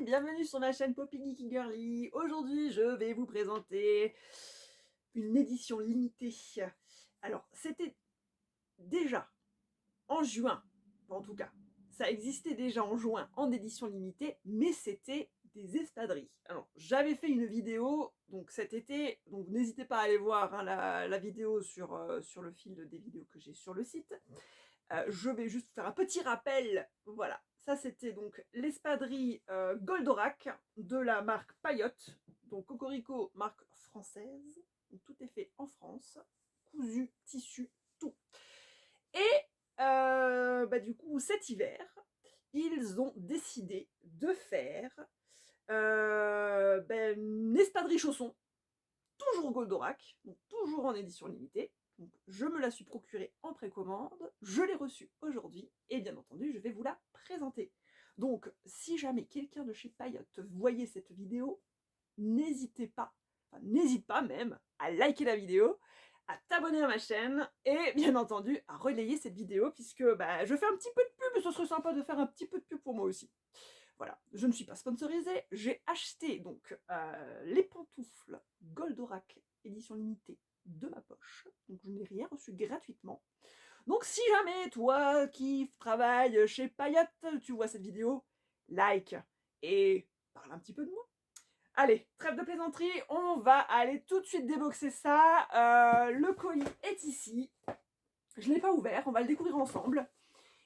bienvenue sur ma chaîne Poppy Geeky Girly. Aujourd'hui, je vais vous présenter une édition limitée. Alors, c'était déjà en juin, en tout cas, ça existait déjà en juin en édition limitée, mais c'était des espadrilles. Alors, j'avais fait une vidéo donc cet été, donc n'hésitez pas à aller voir hein, la vidéo sur le fil des vidéos que j'ai sur le site. Je vais juste faire un petit rappel. Voilà, ça c'était donc l'espadrille Goldorak de la marque Payotte. Donc Cocorico, marque française. Donc, tout est fait en France. Cousu, tissu, tout. Et du coup, cet hiver, ils ont décidé de faire une espadrille chausson, toujours Goldorak, donc toujours en édition limitée. Donc, je me la suis procurée en précommande, je l'ai reçue aujourd'hui, et bien entendu, je vais vous la présenter. Donc, si jamais quelqu'un de chez Payotte voyait cette vidéo, n'hésite pas même, à liker la vidéo, à t'abonner à ma chaîne, et bien entendu, à relayer cette vidéo, puisque je fais un petit peu de pub, et ce serait sympa de faire un petit peu de pub pour moi aussi. Voilà, je ne suis pas sponsorisée, j'ai acheté donc les pantoufles Goldorak édition limitée de ma poche, donc je n'ai rien reçu gratuitement. Donc si jamais toi qui travailles chez Payotte, tu vois cette vidéo, like et parle un petit peu de moi. Allez, trêve de plaisanterie, on va aller tout de suite déboxer ça. Le colis est ici, je ne l'ai pas ouvert, on va le découvrir ensemble.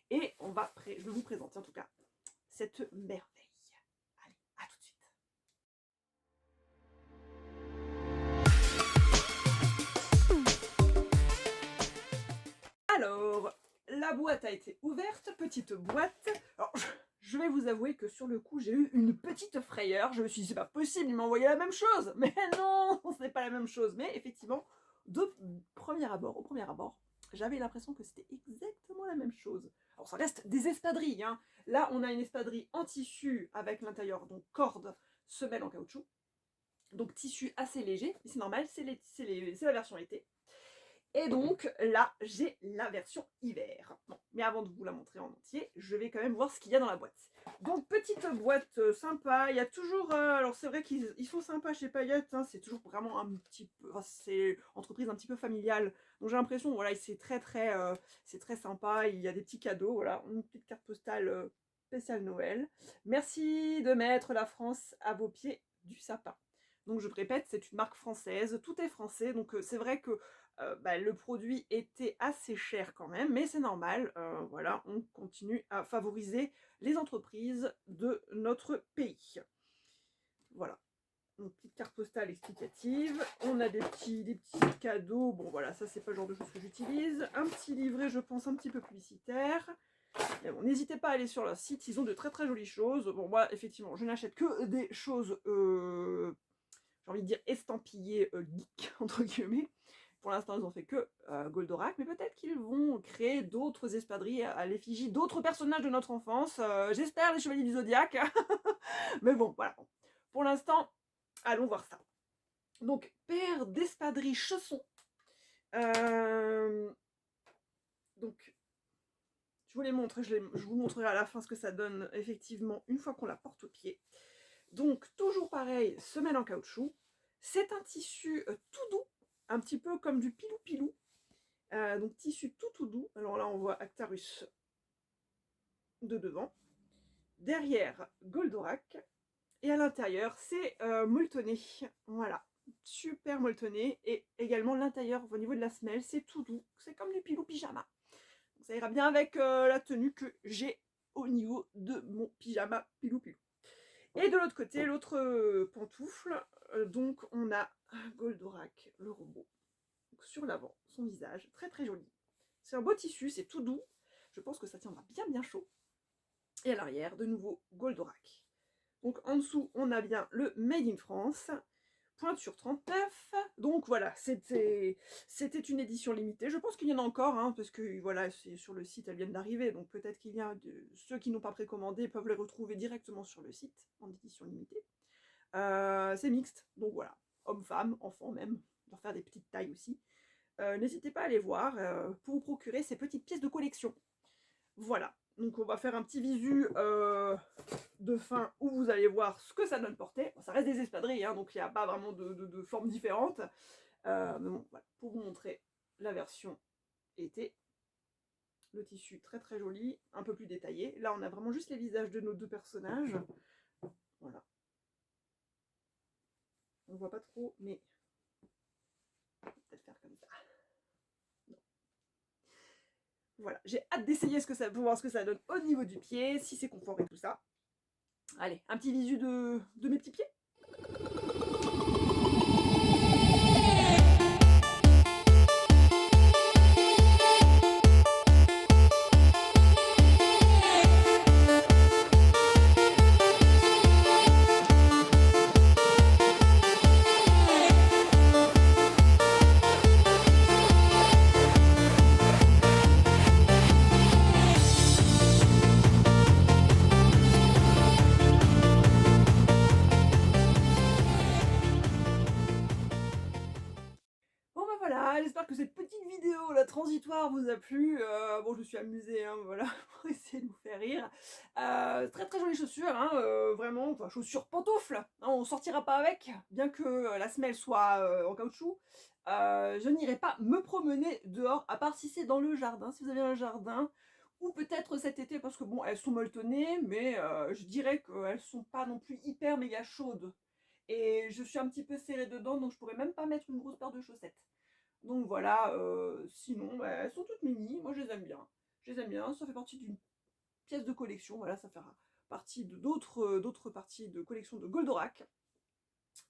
Et je vais vous présenter en tout cas cette merveille. Allez, à tout de suite. Alors, la boîte a été ouverte, petite boîte. Alors, je vais vous avouer que sur le coup, j'ai eu une petite frayeur. Je me suis dit, c'est pas possible, il m'a envoyé la même chose. Mais non, ce n'est pas la même chose. Mais effectivement, au premier abord, j'avais l'impression que c'était exactement la même chose. Alors, ça reste des espadrilles. Hein. Là, on a une espadrille en tissu avec l'intérieur, donc corde, semelle en caoutchouc. Donc, tissu assez léger. Mais c'est normal, c'est la version été. Et donc là, j'ai la version hiver. Bon, mais avant de vous la montrer en entier, je vais quand même voir ce qu'il y a dans la boîte. Donc petite boîte sympa, il y a toujours... alors c'est vrai qu'ils sont sympas chez Payotte, hein, c'est toujours vraiment un petit peu... Enfin, c'est entreprise un petit peu familiale. Donc j'ai l'impression, voilà, c'est très sympa, il y a des petits cadeaux, voilà, une petite carte postale spéciale Noël. Merci de mettre la France à vos pieds du sapin. Donc je répète, c'est une marque française, tout est français, donc c'est vrai que le produit était assez cher quand même, mais c'est normal, voilà, on continue à favoriser les entreprises de notre pays. Voilà, donc petite carte postale explicative, on a des petits cadeaux, bon voilà, ça c'est pas le genre de choses que j'utilise, un petit livret je pense un petit peu publicitaire. Mais bon, n'hésitez pas à aller sur leur site, ils ont de très très jolies choses. Bon moi effectivement je n'achète que des choses j'ai envie de dire estampillées geek entre guillemets. Pour l'instant, ils n'ont fait que Goldorak, mais peut-être qu'ils vont créer d'autres espadrilles à l'effigie d'autres personnages de notre enfance. J'espère les Chevaliers du Zodiaque. Mais bon, voilà. Pour l'instant, allons voir ça. Donc, paire d'espadrilles chaussons. Donc, je vous les montre. Je vous montrerai à la fin ce que ça donne, effectivement, une fois qu'on la porte au pied. Donc, toujours pareil, semelle en caoutchouc. C'est un tissu tout doux, un petit peu comme du pilou-pilou. Donc tissu tout doux. Alors là on voit Actarus de devant. Derrière Goldorak. Et à l'intérieur c'est molletonné. Voilà. Super molletonné. Et également l'intérieur au niveau de la semelle c'est tout doux. C'est comme du pilou pyjama. Donc, ça ira bien avec la tenue que j'ai au niveau de mon pyjama pilou-pilou. Et de l'autre côté, l'autre pantoufle. Donc on a Goldorak, le robot. Donc, sur l'avant, son visage, très très joli. C'est un beau tissu, c'est tout doux. Je pense que ça tiendra bien chaud. Et à l'arrière, de nouveau, Goldorak. Donc en dessous, on a bien le Made in France. Pointure 39. Donc voilà, c'était une édition limitée. Je pense qu'il y en a encore, hein, parce que voilà, c'est sur le site, elles viennent d'arriver. Donc peut-être qu'il y a ceux qui n'ont pas précommandé peuvent les retrouver directement sur le site en édition limitée. C'est mixte, donc voilà. Hommes-femmes, enfants même. On va faire des petites tailles aussi. N'hésitez pas à aller voir pour vous procurer ces petites pièces de collection. Voilà, Donc on va faire un petit visu de fin où vous allez voir ce que ça donne portée. Bon, ça reste des espadrilles, hein, donc il n'y a pas vraiment de formes différentes. Mais bon, voilà, pour vous montrer la version été. Le tissu très très joli, un peu plus détaillé. Là on a vraiment juste les visages de nos deux personnages. Voilà. On voit pas trop, mais on va peut-être faire comme ça. Non. Voilà, j'ai hâte d'essayer pour voir ce que ça donne au niveau du pied, si c'est confort et tout ça. Allez, un petit visu de mes petits pieds. Bon bah voilà, j'espère que cette petite vidéo la transitoire vous a plu. Bon, je me suis amusée, hein, voilà, pour essayer de vous faire rire. Très très jolies chaussures, hein, vraiment, enfin chaussures pantoufles, hein, on sortira pas avec, bien que la semelle soit en caoutchouc. Je n'irai pas me promener dehors, à part si c'est dans le jardin, si vous avez un jardin, ou peut-être cet été, parce que bon, elles sont molletonnées, mais je dirais qu'elles sont pas non plus hyper méga chaudes. Et je suis un petit peu serrée dedans, donc je pourrais même pas mettre une grosse paire de chaussettes. Donc voilà, sinon, bah, elles sont toutes mini, moi je les aime bien. Je les aime bien, ça fait partie d'une pièce de collection, voilà, ça fera partie de d'autres parties de collection de Goldorak.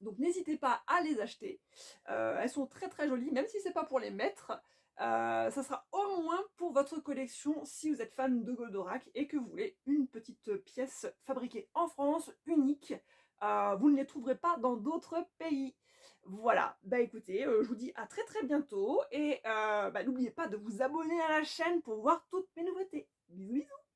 Donc n'hésitez pas à les acheter. Elles sont très très jolies, même si c'est pas pour les mettre. Ça sera au moins pour votre collection si vous êtes fan de Goldorak et que vous voulez une petite pièce fabriquée en France, unique. Vous ne les trouverez pas dans d'autres pays. Voilà, bah écoutez, je vous dis à très très bientôt et n'oubliez pas de vous abonner à la chaîne pour voir toutes mes nouveautés. Bisous bisous.